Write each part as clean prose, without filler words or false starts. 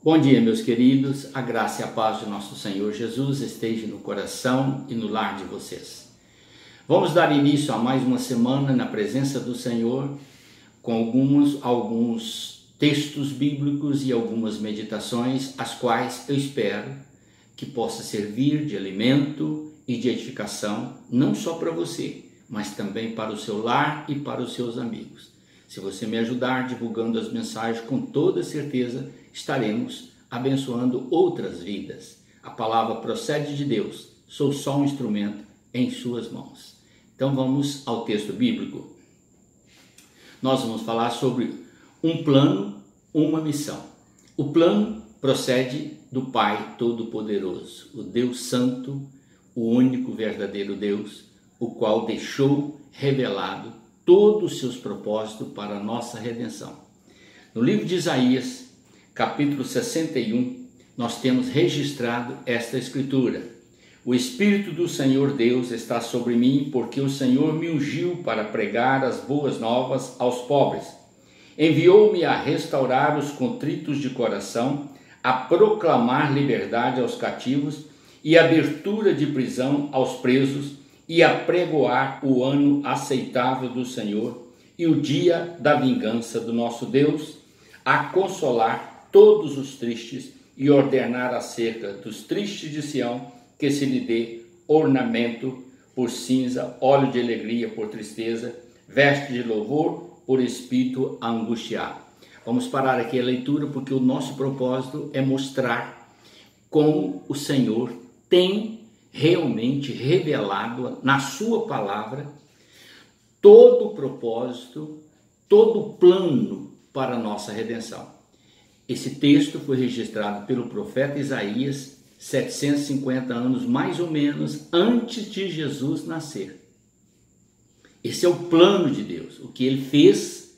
Bom dia, meus queridos, a graça e a paz do nosso Senhor Jesus esteja no coração e no lar de vocês. Vamos dar início a mais uma semana na presença do Senhor, com alguns textos bíblicos e algumas meditações, as quais eu espero que possa servir de alimento e de edificação, não só para você, mas também para o seu lar e para os seus amigos. Se você me ajudar divulgando as mensagens, com toda certeza estaremos abençoando outras vidas. A palavra procede de Deus, sou só um instrumento em suas mãos. Então vamos ao texto bíblico. Nós vamos falar sobre um plano, uma missão. O plano procede do Pai Todo-Poderoso, o Deus Santo, o único verdadeiro Deus, o qual deixou revelado todos os seus propósitos para a nossa redenção. No livro de Isaías, capítulo 61, nós temos registrado esta escritura: o Espírito do Senhor Deus está sobre mim, porque o Senhor me ungiu para pregar as boas novas aos pobres. Enviou-me a restaurar os contritos de coração, a proclamar liberdade aos cativos e abertura de prisão aos presos, e a pregoar o ano aceitável do Senhor e o dia da vingança do nosso Deus, a consolar todos os tristes e ordenar acerca dos tristes de Sião que se lhe dê ornamento por cinza, óleo de alegria por tristeza, veste de louvor por espírito angustiado. Vamos parar aqui a leitura, porque o nosso propósito é mostrar como o Senhor tem realmente revelado na sua palavra todo o propósito, todo o plano para a nossa redenção. Esse texto foi registrado pelo profeta Isaías 750 anos mais ou menos antes de Jesus nascer. Esse é o plano de Deus, o que ele fez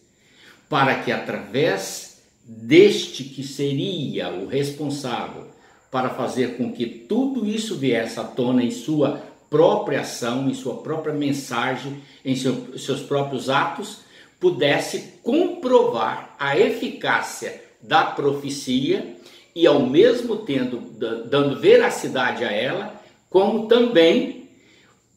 para que através deste que seria o responsável para fazer com que tudo isso viesse à tona em sua própria ação, em sua própria mensagem, em seus próprios atos, pudesse comprovar a eficácia da profecia e ao mesmo tempo dando veracidade a ela, como também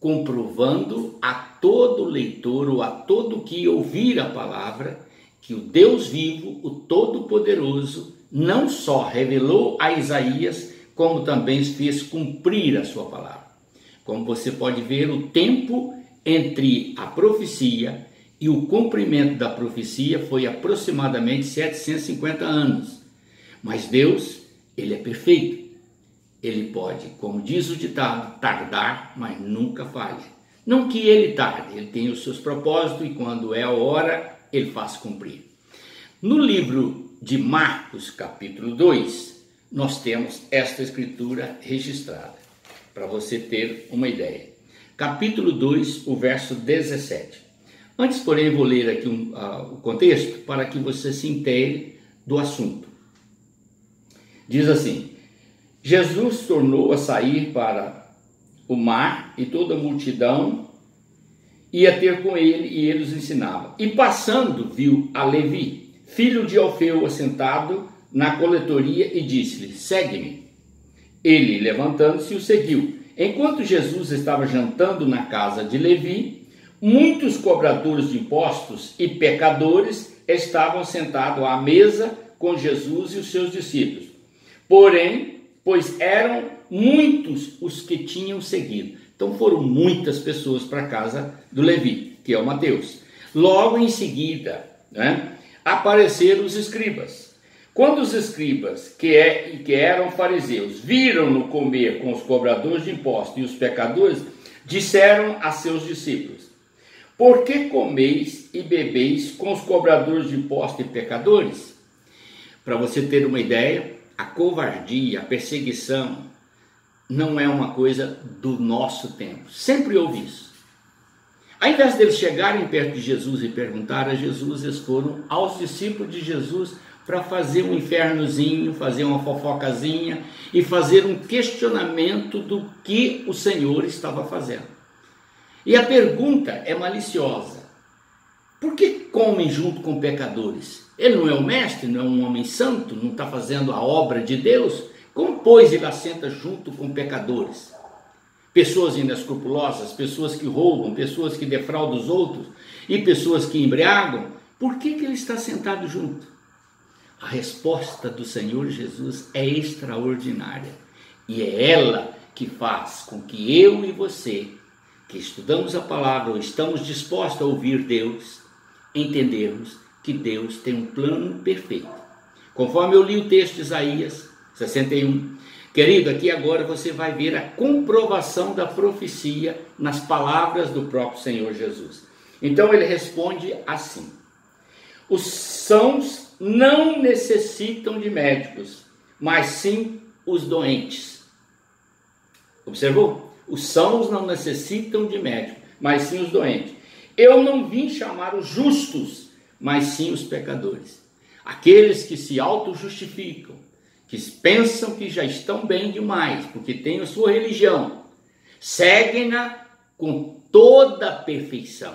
comprovando a todo leitor ou a todo que ouvir a palavra que o Deus vivo, o Todo-Poderoso, não só revelou a Isaías, como também fez cumprir a sua palavra. Como você pode ver, o tempo entre a profecia e o cumprimento da profecia foi aproximadamente 750 anos. Mas Deus, ele é perfeito. Ele pode, como diz o ditado, tardar, mas nunca falha. Não que ele tarde, ele tem os seus propósitos e quando é a hora, ele faz cumprir. No livro de Marcos, capítulo 2, nós temos esta escritura registrada, para você ter uma ideia. Capítulo 2, o verso 17. Antes, porém, vou ler aqui o contexto para que você se intere do assunto. Diz assim: Jesus tornou a sair para o mar e toda a multidão ia ter com ele e ele os ensinava. E passando, viu a Levi, filho de Alfeu, assentado na coletoria e disse-lhe: segue-me. Ele, levantando-se, o seguiu. Enquanto Jesus estava jantando na casa de Levi, muitos cobradores de impostos e pecadores estavam sentados à mesa com Jesus e os seus discípulos. Porém, pois eram muitos os que tinham seguido. Então foram muitas pessoas para a casa do Levi, que é o Mateus. Logo em seguida, apareceram os escribas. Quando os escribas, que eram fariseus, viram-no comer com os cobradores de impostos e os pecadores, disseram a seus discípulos: por que comeis e bebeis com os cobradores de impostos e pecadores? Para você ter uma ideia, a covardia, a perseguição não é uma coisa do nosso tempo. Sempre houve isso. Ao invés deles chegarem perto de Jesus e perguntar a Jesus, eles foram aos discípulos de Jesus para fazer um infernozinho, fazer uma fofocazinha e fazer um questionamento do que o Senhor estava fazendo. E a pergunta é maliciosa: por que comem junto com pecadores? Ele não é o mestre, não é um homem santo, não está fazendo a obra de Deus? Como, pois, ele assenta junto com pecadores? Pessoas inescrupulosas, pessoas que roubam, pessoas que defraudam os outros e pessoas que embriagam. Por que ele está sentado junto? A resposta do Senhor Jesus é extraordinária. E é ela que faz com que eu e você, que estudamos a palavra ou estamos dispostos a ouvir Deus, entendermos que Deus tem um plano perfeito. Conforme eu li o texto de Isaías 61, querido, aqui agora você vai ver a comprovação da profecia nas palavras do próprio Senhor Jesus. Então ele responde assim: os sãos não necessitam de médicos, mas sim os doentes. Observou? Os sãos não necessitam de médico, mas sim os doentes. Eu não vim chamar os justos, mas sim os pecadores. Aqueles que se auto-justificam, que pensam que já estão bem demais, porque têm a sua religião, seguem-na com toda a perfeição.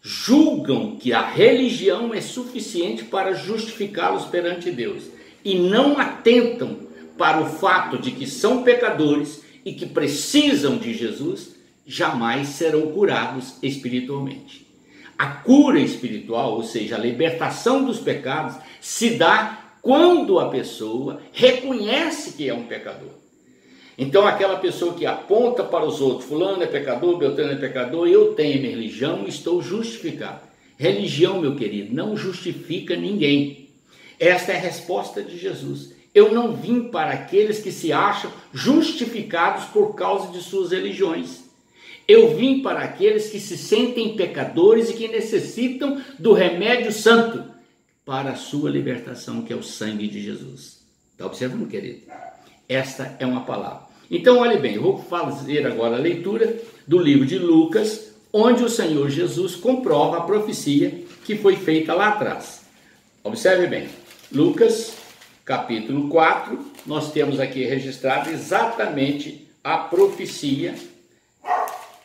Julgam que a religião é suficiente para justificá-los perante Deus e não atentam para o fato de que são pecadores e que precisam de Jesus, jamais serão curados espiritualmente. A cura espiritual, ou seja, a libertação dos pecados, se dá quando a pessoa reconhece que é um pecador. Então aquela pessoa que aponta para os outros, fulano é pecador, Beltrano é pecador, eu tenho minha religião e estou justificado. Religião, meu querido, não justifica ninguém. Esta é a resposta de Jesus. Eu não vim para aqueles que se acham justificados por causa de suas religiões. Eu vim para aqueles que se sentem pecadores e que necessitam do remédio santo para a sua libertação, que é o sangue de Jesus. Está observando, querido? Esta é uma palavra. Então, olhe bem, eu vou fazer agora a leitura do livro de Lucas, onde o Senhor Jesus comprova a profecia que foi feita lá atrás. Observe bem, Lucas, capítulo 4, nós temos aqui registrado exatamente a profecia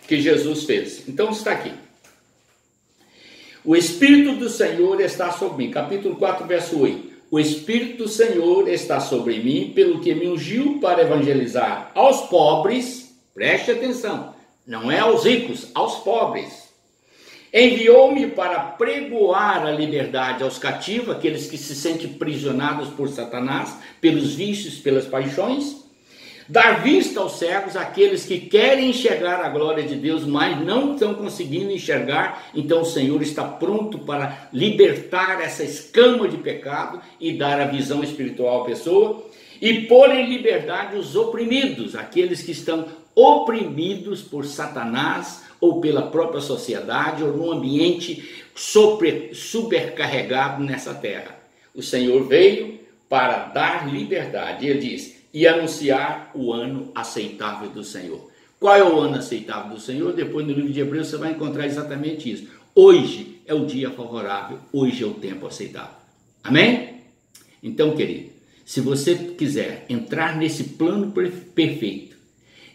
que Jesus fez. Então está aqui: o Espírito do Senhor está sobre mim. Capítulo 4, verso 8. O Espírito do Senhor está sobre mim, pelo que me ungiu para evangelizar aos pobres. Preste atenção, não é aos ricos, aos pobres. Enviou-me para pregoar a liberdade aos cativos, aqueles que se sentem prisionados por Satanás, pelos vícios, pelas paixões. Dar vista aos cegos, aqueles que querem enxergar a glória de Deus, mas não estão conseguindo enxergar. Então o Senhor está pronto para libertar essa escama de pecado e dar a visão espiritual à pessoa. E pôr em liberdade os oprimidos, aqueles que estão oprimidos por Satanás ou pela própria sociedade ou num ambiente supercarregado nessa terra. O Senhor veio para dar liberdade. Ele diz: e anunciar o ano aceitável do Senhor. Qual é o ano aceitável do Senhor? Depois no livro de Hebreus você vai encontrar exatamente isso. Hoje é o dia favorável, hoje é o tempo aceitável. Amém? Então, querido, se você quiser entrar nesse plano perfeito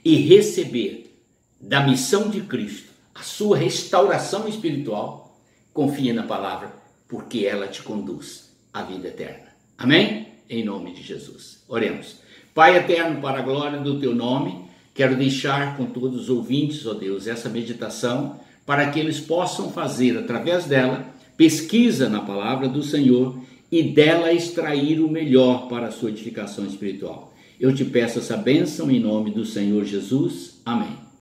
e receber da missão de Cristo a sua restauração espiritual, confie na palavra, porque ela te conduz à vida eterna. Amém? Em nome de Jesus. Oremos. Pai eterno, para a glória do teu nome, quero deixar com todos os ouvintes, ó Deus, essa meditação, para que eles possam fazer, através dela, pesquisa na palavra do Senhor e dela extrair o melhor para a sua edificação espiritual. Eu te peço essa bênção em nome do Senhor Jesus. Amém.